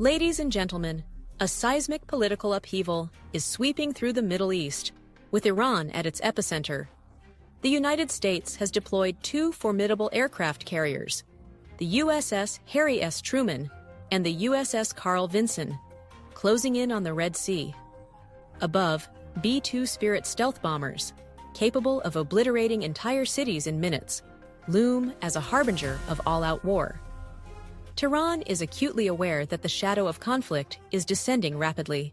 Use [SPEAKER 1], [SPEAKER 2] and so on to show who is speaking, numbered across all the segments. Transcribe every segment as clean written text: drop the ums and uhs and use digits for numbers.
[SPEAKER 1] Ladies and gentlemen, a seismic political upheaval is sweeping through the Middle East, with Iran at its epicenter. The United States has deployed two formidable aircraft carriers, the USS Harry S. Truman and the USS Carl Vinson, closing in on the Red Sea. Above, B-2 Spirit stealth bombers, capable of obliterating entire cities in minutes, loom as a harbinger of all-out war. Tehran is acutely aware that the shadow of conflict is descending rapidly.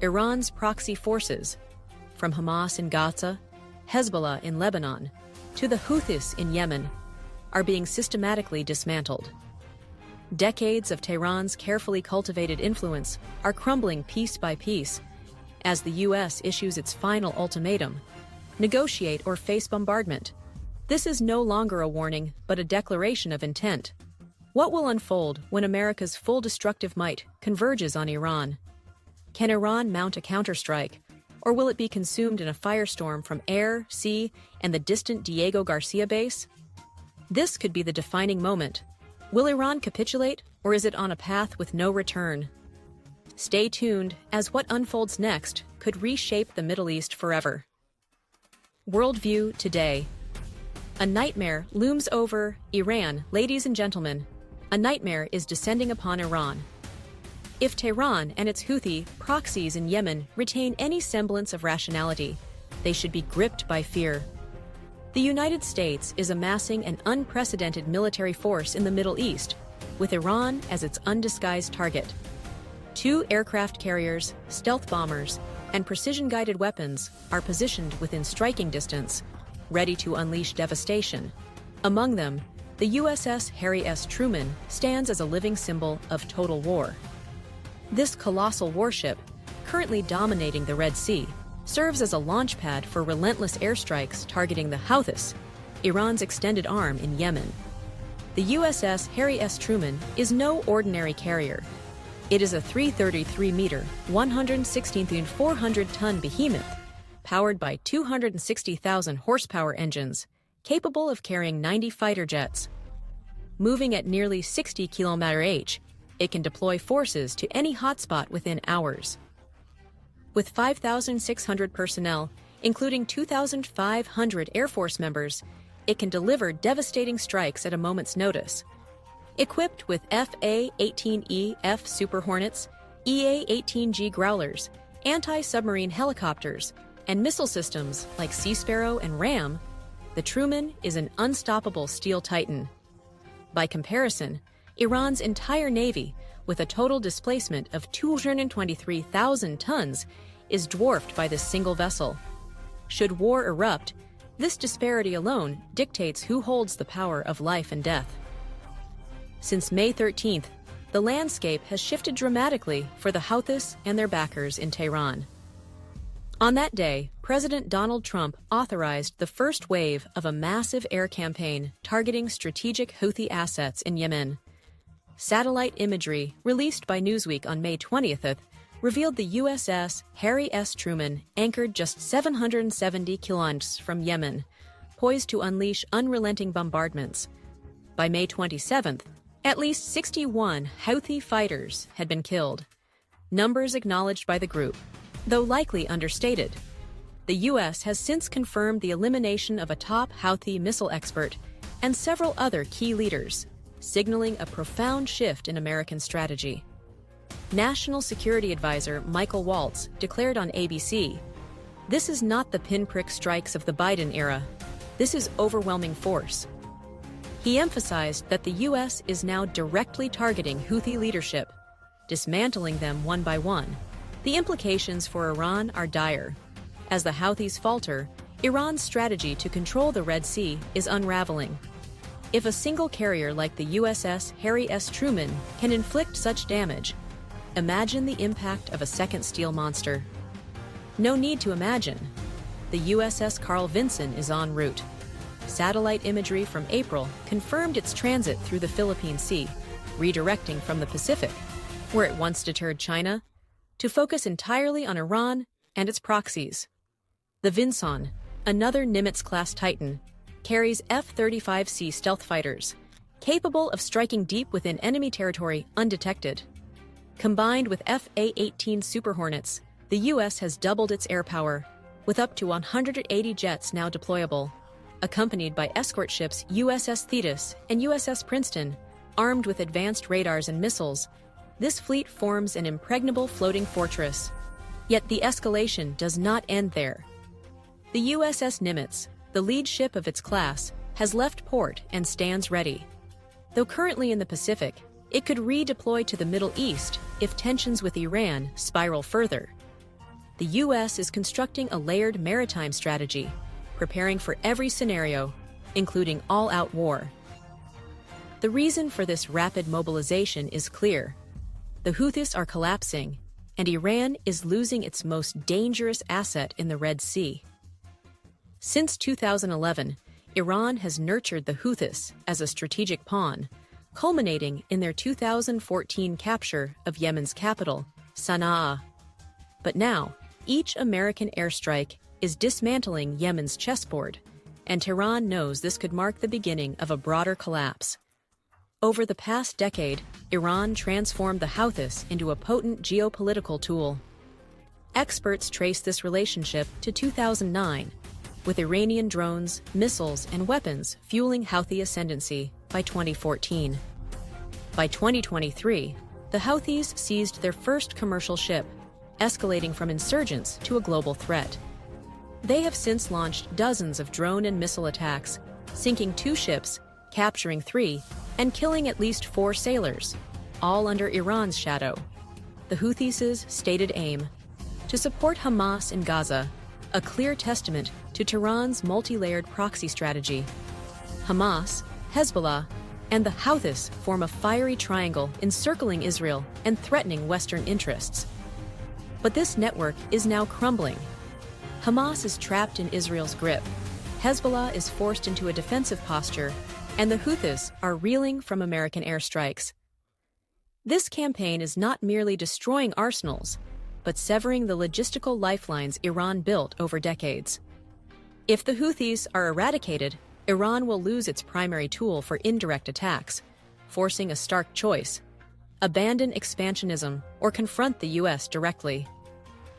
[SPEAKER 1] Iran's proxy forces, from Hamas in Gaza, Hezbollah in Lebanon, to the Houthis in Yemen, are being systematically dismantled. Decades of Tehran's carefully cultivated influence are crumbling piece by piece as the U.S. issues its final ultimatum: negotiate or face bombardment. This is no longer a warning, but a declaration of intent. What will unfold when America's full destructive might converges on Iran? Can Iran mount a counterstrike, or will it be consumed in a firestorm from air, sea, and the distant Diego Garcia base? This could be the defining moment. Will Iran capitulate, or is it on a path with no return? Stay tuned, as what unfolds next could reshape the Middle East forever. WorldView Today. A nightmare looms over Iran, ladies and gentlemen. A nightmare is descending upon Iran. If Tehran and its Houthi proxies in Yemen retain any semblance of rationality, they should be gripped by fear. The United States is amassing an unprecedented military force in the Middle East, with Iran as its undisguised target. Two aircraft carriers, stealth bombers, and precision-guided weapons are positioned within striking distance, ready to unleash devastation. Among them, the USS Harry S. Truman stands as a living symbol of total war. This colossal warship, currently dominating the Red Sea, serves as a launchpad for relentless airstrikes targeting the Houthis, Iran's extended arm in Yemen. The USS Harry S. Truman is no ordinary carrier. It is a 333-meter, 400-ton behemoth, powered by 260,000 horsepower engines, capable of carrying 90 fighter jets. Moving at nearly 60 km/h, it can deploy forces to any hotspot within hours. With 5,600 personnel, including 2,500 Air Force members, it can deliver devastating strikes at a moment's notice. Equipped with FA-18E/F Super Hornets, EA-18G Growlers, anti-submarine helicopters, and missile systems like Sea Sparrow and Ram, the Truman is an unstoppable steel titan. By comparison, Iran's entire navy, with a total displacement of 223,000 tons, is dwarfed by this single vessel. Should war erupt, this disparity alone dictates who holds the power of life and death. Since May 13th, the landscape has shifted dramatically for the Houthis and their backers in Tehran. On that day, President Donald Trump authorized the first wave of a massive air campaign targeting strategic Houthi assets in Yemen. Satellite imagery released by Newsweek on May 20th revealed the USS Harry S. Truman anchored just 770 kilometers from Yemen, poised to unleash unrelenting bombardments. By May 27th, at least 61 Houthi fighters had been killed, numbers acknowledged by the group, though likely understated. The U.S. has since confirmed the elimination of a top Houthi missile expert and several other key leaders, signaling a profound shift in American strategy. National Security Advisor Michael Waltz declared on ABC, "This is not the pinprick strikes of the Biden era. This is overwhelming force." He emphasized that the U.S. is now directly targeting Houthi leadership, dismantling them one by one. The implications for Iran are dire. As the Houthis falter, Iran's strategy to control the Red Sea is unraveling. If a single carrier like the USS Harry S. Truman can inflict such damage, imagine the impact of a second steel monster. No need to imagine. The USS Carl Vinson is en route. Satellite imagery from April confirmed its transit through the Philippine Sea, redirecting from the Pacific, where it once deterred China, to focus entirely on Iran and its proxies. The Vinson, another Nimitz-class Titan, carries F-35C stealth fighters, capable of striking deep within enemy territory undetected. Combined with F/A-18 Super Hornets, the U.S. has doubled its air power, with up to 180 jets now deployable, accompanied by escort ships USS Thetis and USS Princeton, armed with advanced radars and missiles. This fleet forms an impregnable floating fortress. Yet the escalation does not end there. The USS Nimitz, the lead ship of its class, has left port and stands ready. Though currently in the Pacific, it could redeploy to the Middle East if tensions with Iran spiral further. The U.S. is constructing a layered maritime strategy, preparing for every scenario, including all-out war. The reason for this rapid mobilization is clear. The Houthis are collapsing, and Iran is losing its most dangerous asset in the Red Sea. Since 2011, Iran has nurtured the Houthis as a strategic pawn, culminating in their 2014 capture of Yemen's capital, Sana'a. But now, each American airstrike is dismantling Yemen's chessboard, and Tehran knows this could mark the beginning of a broader collapse. Over the past decade, Iran transformed the Houthis into a potent geopolitical tool. Experts trace this relationship to 2009, with Iranian drones, missiles, and weapons fueling Houthi ascendancy by 2014. By 2023, the Houthis seized their first commercial ship, escalating from insurgents to a global threat. They have since launched dozens of drone and missile attacks, sinking 2 ships, capturing 3, and killing at least 4 sailors, all under Iran's shadow. The Houthis' stated aim: to support Hamas in Gaza, a clear testament to Tehran's multi-layered proxy strategy. Hamas, Hezbollah, and the Houthis form a fiery triangle encircling Israel and threatening Western interests. But this network is now crumbling. Hamas is trapped in Israel's grip, Hezbollah is forced into a defensive posture, and the Houthis are reeling from American airstrikes. This campaign is not merely destroying arsenals, but severing the logistical lifelines Iran built over decades. If the Houthis are eradicated, Iran will lose its primary tool for indirect attacks, forcing a stark choice: abandon expansionism or confront the U.S. directly.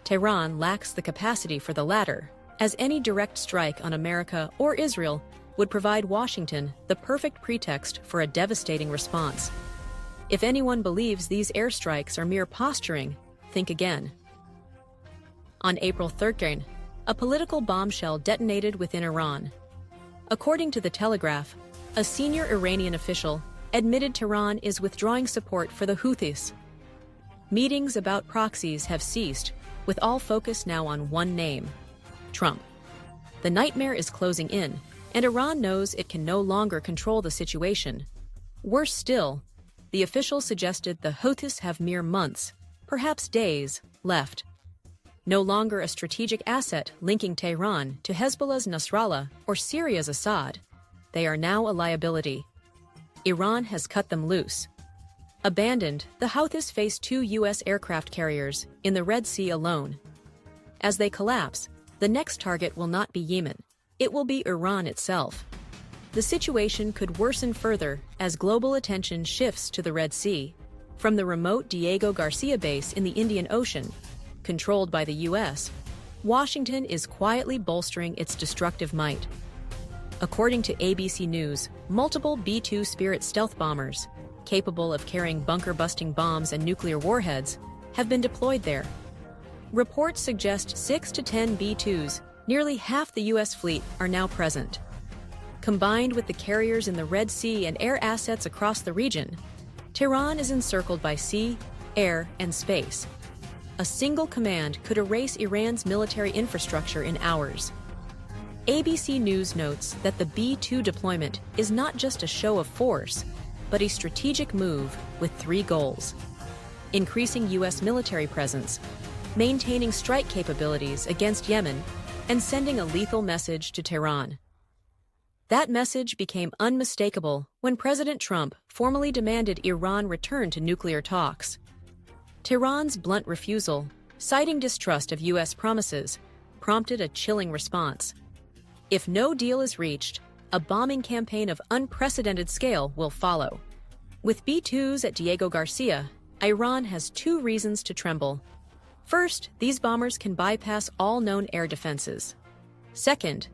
[SPEAKER 1] Tehran lacks the capacity for the latter, as any direct strike on America or Israel would provide Washington the perfect pretext for a devastating response. If anyone believes these airstrikes are mere posturing, think again. On April 3rd, a political bombshell detonated within Iran. According to The Telegraph, a senior Iranian official admitted Tehran is withdrawing support for the Houthis. Meetings about proxies have ceased, with all focus now on one name: Trump. The nightmare is closing in, and Iran knows it can no longer control the situation. Worse still, the official suggested the Houthis have mere months, perhaps days, left. No longer a strategic asset linking Tehran to Hezbollah's Nasrallah or Syria's Assad, they are now a liability. Iran has cut them loose. Abandoned, the Houthis face 2 U.S. aircraft carriers in the Red Sea alone. As they collapse, the next target will not be Yemen, it will be Iran itself. The situation could worsen further as global attention shifts to the Red Sea, from the remote Diego Garcia base in the Indian Ocean, controlled by the U.S., Washington is quietly bolstering its destructive might. According to ABC News, multiple B-2 Spirit stealth bombers, capable of carrying bunker-busting bombs and nuclear warheads, have been deployed there. Reports suggest 6 to 10 B-2s, nearly half the U.S. fleet, are now present. Combined with the carriers in the Red Sea and air assets across the region, Tehran is encircled by sea, air, and space. A single command could erase Iran's military infrastructure in hours. ABC News notes that the B-2 deployment is not just a show of force, but a strategic move with 3 goals: increasing U.S. military presence, maintaining strike capabilities against Yemen, and sending a lethal message to Tehran. That message became unmistakable when President Trump formally demanded Iran return to nuclear talks. Tehran's blunt refusal, citing distrust of U.S. promises, prompted a chilling response. If no deal is reached, a bombing campaign of unprecedented scale will follow. With B-2s at Diego Garcia Iran has two reasons to tremble. First, these bombers can bypass all known air defenses. Second,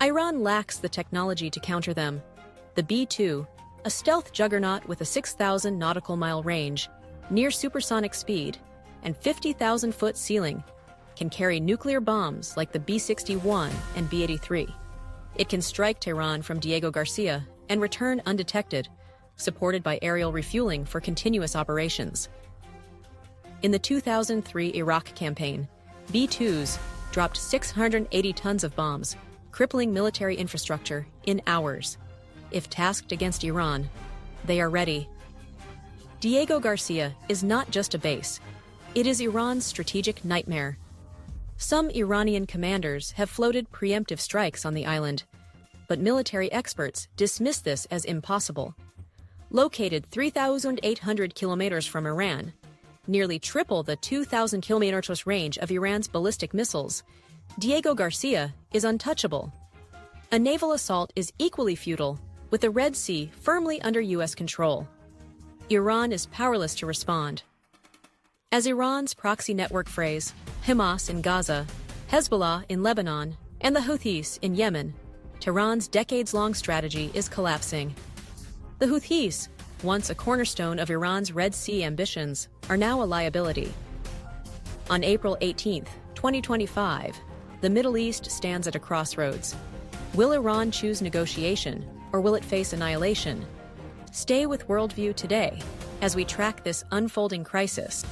[SPEAKER 1] Iran lacks the technology to counter them. The B-2, a stealth juggernaut with a 6,000 nautical mile range, near supersonic speed, and 50,000-foot ceiling, can carry nuclear bombs like the B-61 and B-83. It can strike Tehran from Diego Garcia and return undetected, supported by aerial refueling for continuous operations. In the 2003 Iraq campaign, B-2s dropped 680 tons of bombs, crippling military infrastructure in hours. If tasked against Iran, they are ready. Diego Garcia is not just a base. It is Iran's strategic nightmare. Some Iranian commanders have floated preemptive strikes on the island, but military experts dismiss this as impossible. Located 3,800 kilometers from Iran, nearly triple the 2,000 kilometers range of Iran's ballistic missiles, Diego Garcia is untouchable. A naval assault is equally futile, with the Red Sea firmly under U.S. control. Iran is powerless to respond. As Iran's proxy network phrase, Hamas in Gaza, Hezbollah in Lebanon, and the Houthis in Yemen, Tehran's decades-long strategy is collapsing. The Houthis, once a cornerstone of Iran's Red Sea ambitions, are now a liability. On April 18, 2025, the Middle East stands at a crossroads. Will Iran choose negotiation, or will it face annihilation? Stay with WorldView Today as we track this unfolding crisis.